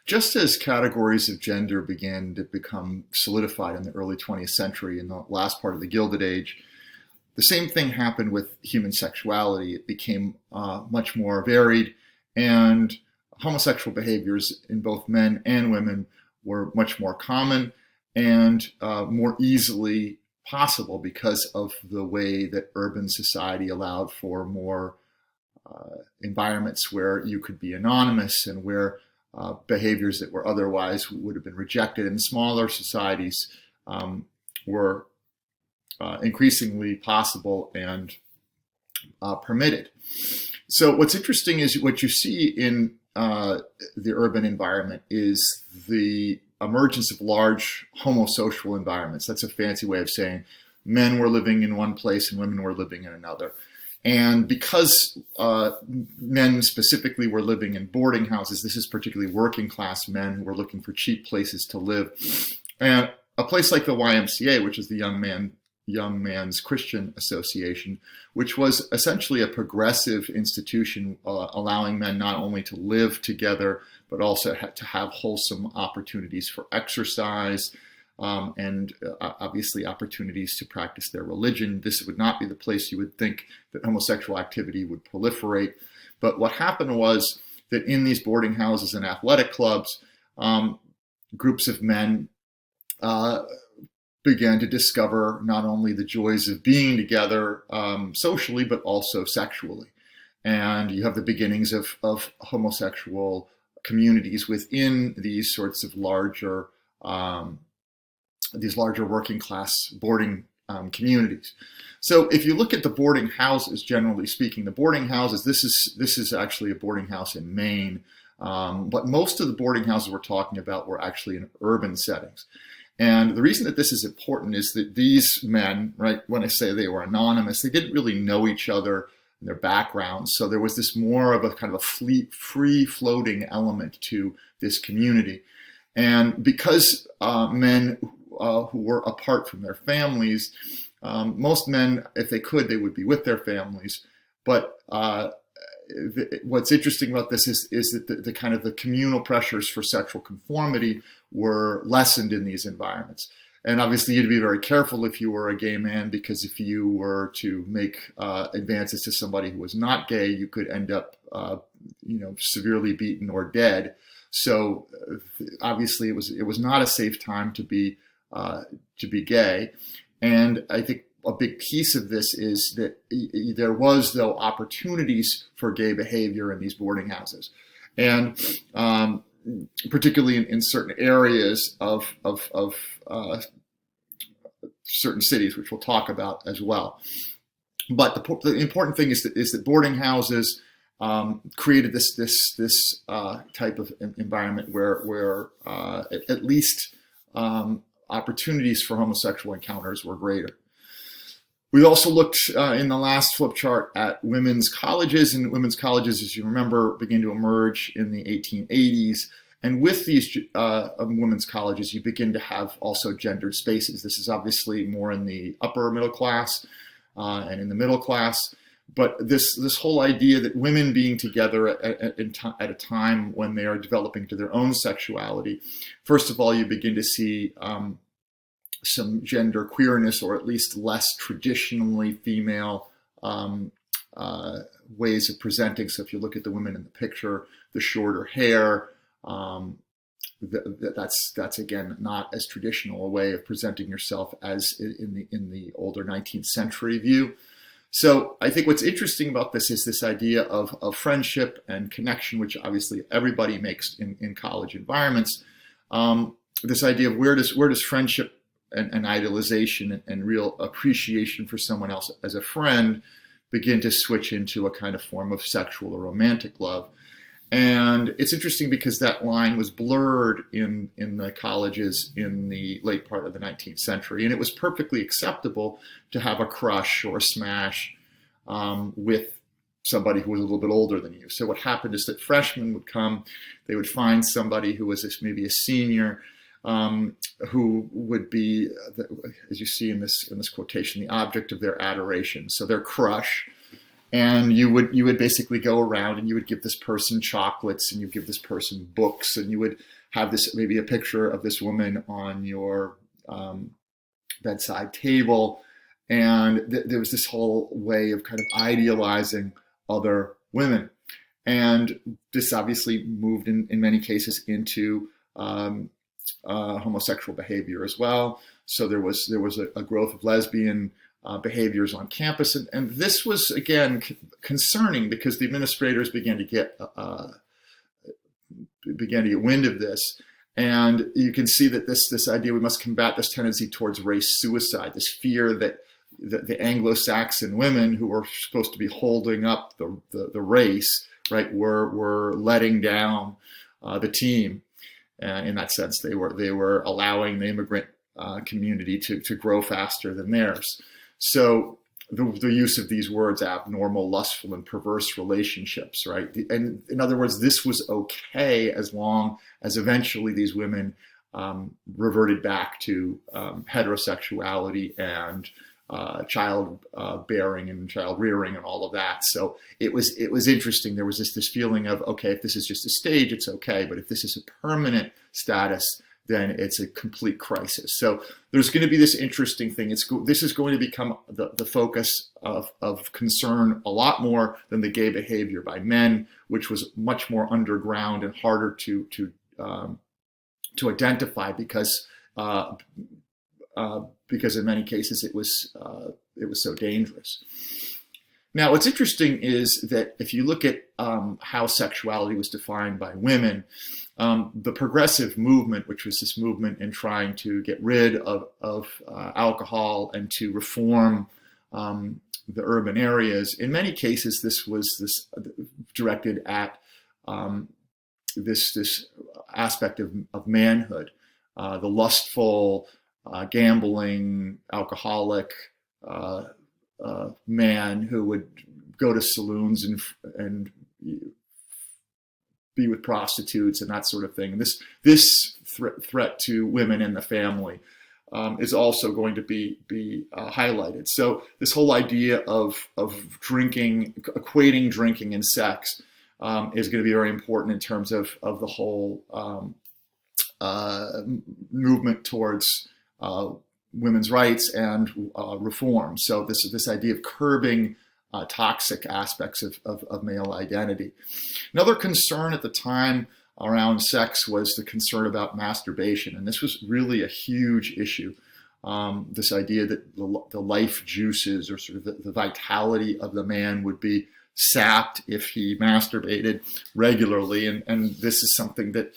Just as categories of gender began to become solidified in the early 20th century, in the last part of the Gilded Age, the same thing happened with human sexuality. It became much more varied, and homosexual behaviors in both men and women were much more common and more easily possible because of the way that urban society allowed for more environments where you could be anonymous and where behaviors that were otherwise would have been rejected in smaller societies were increasingly possible and permitted. So what's interesting is what you see in the urban environment is the emergence of large homosocial environments. That's a fancy way of saying men were living in one place and women were living in another. And because men specifically were living in boarding houses, this is particularly working class men who were looking for cheap places to live. And a place like the YMCA, which is the Young Man's Christian Association, which was essentially a progressive institution allowing men not only to live together, but also to have wholesome opportunities for exercise, and obviously opportunities to practice their religion. This would not be the place you would think that homosexual activity would proliferate. But what happened was that in these boarding houses and athletic clubs, groups of men began to discover not only the joys of being together socially, but also sexually. And you have the beginnings of homosexual communities within these sorts of larger working class boarding communities. So if you look at the boarding houses, generally speaking, the boarding houses, this is actually a boarding house in Maine, but most of the boarding houses we're talking about were actually in urban settings. And the reason that this is important is that these men, right, when I say they were anonymous, they didn't really know each other and their backgrounds. So there was this more of a kind of a free-floating element to this community. And because men who were apart from their families, most men, if they could, they would be with their families. But what's interesting about this is that the kind of the communal pressures for sexual conformity were lessened in these environments. And obviously you had to be very careful if you were a gay man, because if you were to make advances to somebody who was not gay, you could end up severely beaten or dead. So obviously it was not a safe time to be gay. And I think a big piece of this is that there was, though, opportunities for gay behavior in these boarding houses, and particularly in certain areas of certain cities, which we'll talk about as well. But the important thing is that boarding houses created this type of environment where at least opportunities for homosexual encounters were greater. We also looked in the last flip chart at women's colleges, and women's colleges, as you remember, began to emerge in the 1880s. And with these women's colleges, you begin to have also gendered spaces. This is obviously more in the upper middle class and in the middle class. But this whole idea that women being together at a time when they are developing to their own sexuality, first of all, you begin to see some gender queerness, or at least less traditionally female ways of presenting. So if you look at the women in the picture, the shorter hair, that's again not as traditional a way of presenting yourself as in the older 19th century view. So I think what's interesting about this is this idea of friendship and connection, which obviously everybody makes in college environments. This idea of where does friendship and idealization and real appreciation for someone else as a friend begin to switch into a kind of form of sexual or romantic love. And it's interesting because that line was blurred in the colleges in the late part of the 19th century. And it was perfectly acceptable to have a crush or a smash with somebody who was a little bit older than you. So what happened is that freshmen would come, they would find somebody who was maybe a senior, who would be, as you see in this quotation, the object of their adoration. So their crush And you would basically go around and you would give this person chocolates and you give this person books, and you would have this, maybe a picture of this woman on your bedside table. And there was this whole way of kind of idealizing other women. And this obviously moved in many cases into homosexual behavior as well. So there was a growth of lesbian behaviors on campus, and this was again concerning because the administrators began to get wind of this, and you can see that this idea, we must combat this tendency towards race suicide, this fear that the Anglo-Saxon women who were supposed to be holding up the race, right, were letting down the team. In that sense, they were allowing the immigrant community to grow faster than theirs. So the use of these words, abnormal, lustful, and perverse relationships, right? And in other words, this was okay as long as eventually these women reverted back to heterosexuality and child bearing and child rearing and all of that. So it was interesting. There was this feeling of, okay, if this is just a stage, it's okay, but if this is a permanent status, then it's a complete crisis. So there's going to be this interesting thing. This is going to become the focus of concern a lot more than the gay behavior by men, which was much more underground and harder to identify because in many cases it was so dangerous. Now, what's interesting is that if you look at how sexuality was defined by women, the progressive movement, which was this movement in trying to get rid of alcohol and to reform the urban areas, in many cases this was directed at this aspect of manhood, the lustful, gambling, alcoholic man who would go to saloons and be with prostitutes and that sort of thing. This threat to women and the family is also going to be highlighted. So this whole idea of drinking, equating drinking and sex, is going to be very important in terms of the whole movement towards women's rights and reform. So this idea of curbing toxic aspects of male identity. Another concern at the time around sex was the concern about masturbation, and this was really a huge issue. This idea that the life juices, or sort of the vitality of the man, would be sapped if he masturbated regularly, and this is something that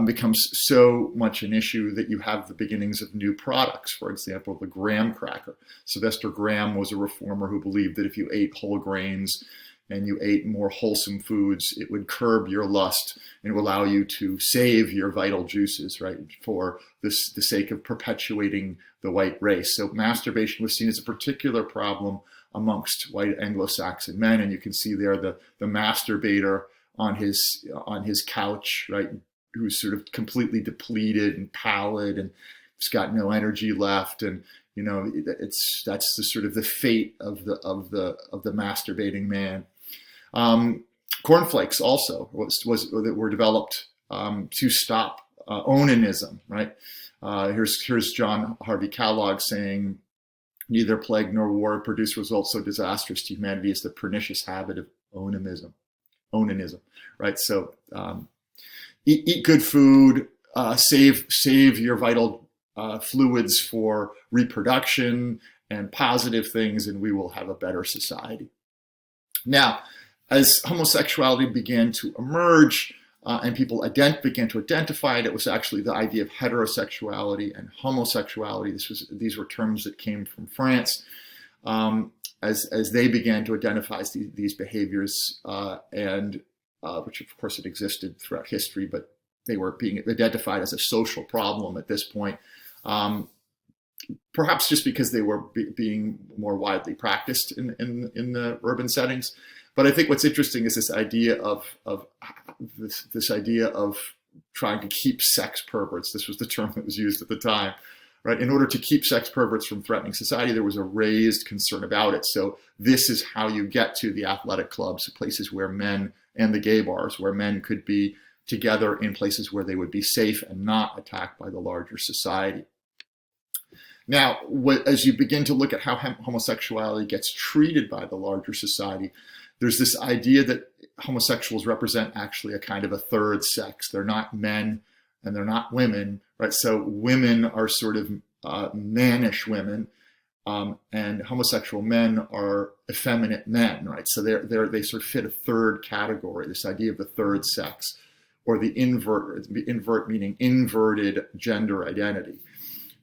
becomes so much an issue that you have the beginnings of new products. For example, the graham cracker. Sylvester Graham was a reformer who believed that if you ate whole grains and you ate more wholesome foods, it would curb your lust and it would allow you to save your vital juices, right, for the sake of perpetuating the white race. So masturbation was seen as a particular problem amongst white Anglo-Saxon men, and you can see there the masturbator on his couch, right, who's sort of completely depleted and pallid, and he's got no energy left, and that's the sort of the fate of the masturbating man. Cornflakes also were developed to stop onanism, right? Here's John Harvey Kellogg saying, "Neither plague nor war produce results so disastrous to humanity as the pernicious habit of onanism." Right? So eat good food, save your vital fluids for reproduction and positive things, and we will have a better society. Now, as homosexuality began to emerge and people began to identify it, it was actually the idea of heterosexuality and homosexuality. These were terms that came from France as they began to identify these behaviors, and which of course had existed throughout history, but they were being identified as a social problem at this point. Perhaps just because they were being more widely practiced in the urban settings. But I think what's interesting is this idea of trying to keep sex perverts. This was the term that was used at the time, right? In order to keep sex perverts from threatening society, there was a raised concern about it. So this is how you get to the athletic clubs, places where men, and the gay bars, where men could be together in places where they would be safe and not attacked by the larger society. Now, as you begin to look at how homosexuality gets treated by the larger society, there's this idea that homosexuals represent actually a kind of a third sex. They're not men and they're not women, right? So women are sort of mannish women, and homosexual men are effeminate men, right? So they sort of fit a third category, this idea of the third sex, or the invert meaning inverted gender identity.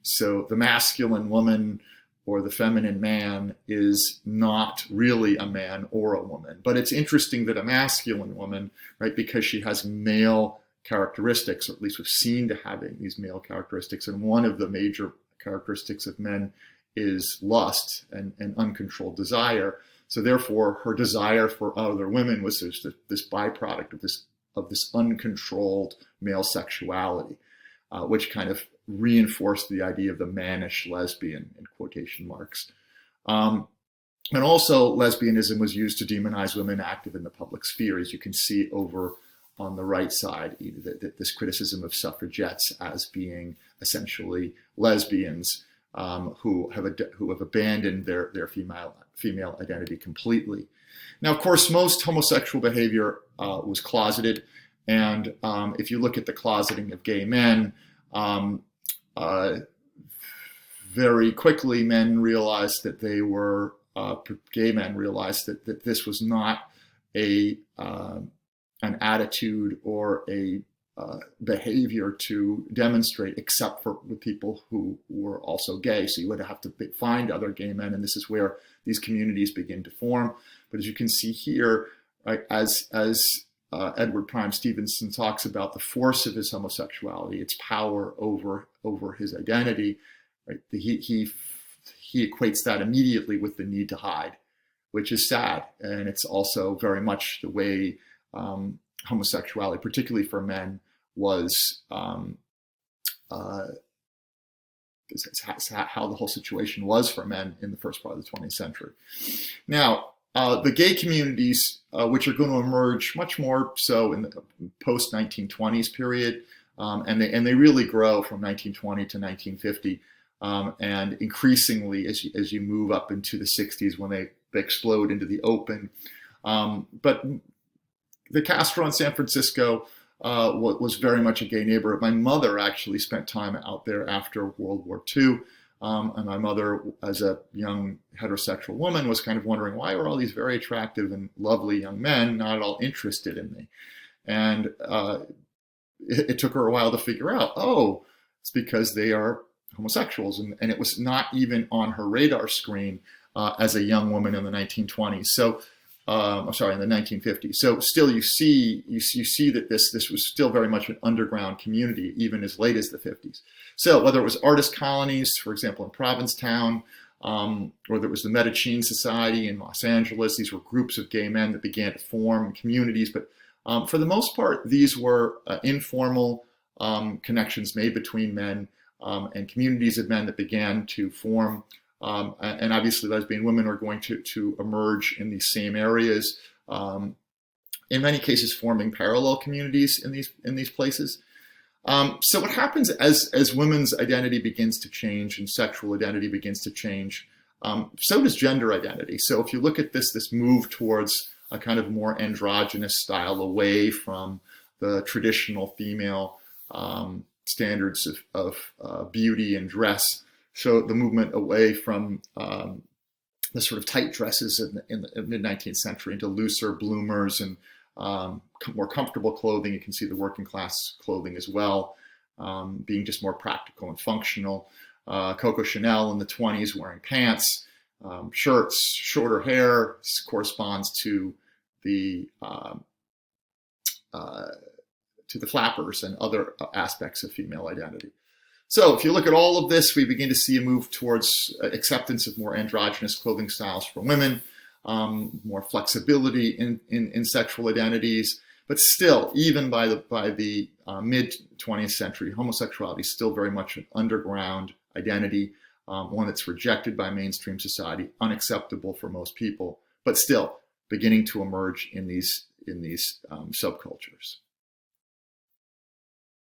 So the masculine woman or the feminine man is not really a man or a woman. But it's interesting that a masculine woman, right, because she has male characteristics, or at least we've seen to having these male characteristics, and one of the major characteristics of men is lust and uncontrolled desire. So therefore, her desire for other women was this byproduct of this uncontrolled male sexuality, which kind of reinforced the idea of the mannish lesbian, in quotation marks. And also, lesbianism was used to demonize women active in the public sphere, as you can see over on the right side, this criticism of suffragettes as being essentially lesbians who have abandoned their female identity completely. Now, of course, most homosexual behavior was closeted, and if you look at the closeting of gay men, very quickly men realized that they were gay men realized that this was not an attitude or a behavior to demonstrate, except for the people who were also gay. So you would have to find other gay men, and this is where these communities begin to form. But as you can see here, right, as Edward Prime Stevenson talks about the force of his homosexuality, its power over his identity, right? He equates that immediately with the need to hide, which is sad, and it's also very much the way homosexuality, particularly for men, was it's how the whole situation was for men in the first part of the 20th century. Now, the gay communities, which are going to emerge much more so in the post-1920s period, and they really grow from 1920 to 1950, and increasingly as you move up into the 60s when they explode into the open. But the Castro in San Francisco was very much a gay neighborhood. My mother actually spent time out there after World War II. And my mother, as a young heterosexual woman, was kind of wondering, why were all these very attractive and lovely young men not at all interested in me? And it took her a while to figure out, oh, it's because they are homosexuals. And it was not even on her radar screen as a young woman in the 1920s. So, I'm sorry, in the 1950s. So still you see that this was still very much an underground community, even as late as the 50s. So whether it was artist colonies, for example, in Provincetown, or there was the Medellin Society in Los Angeles, these were groups of gay men that began to form communities. But for the most part, these were informal connections made between men and communities of men that began to form. And obviously lesbian women are going to emerge in these same areas, in many cases forming parallel communities in these places. So what happens as women's identity begins to change and sexual identity begins to change, so does gender identity. So if you look at this move towards a kind of more androgynous style, away from the traditional female standards of beauty and dress. So the movement away from the sort of tight dresses in the mid-19th century into looser bloomers and more comfortable clothing. You can see the working class clothing as well, being just more practical and functional. Coco Chanel in the 20s wearing pants, shirts, shorter hair. This corresponds to the flappers and other aspects of female identity. So if you look at all of this, we begin to see a move towards acceptance of more androgynous clothing styles for women, more flexibility in sexual identities. But still, even by the mid 20th century, homosexuality is still very much an underground identity, one that's rejected by mainstream society, unacceptable for most people, but still beginning to emerge in these subcultures.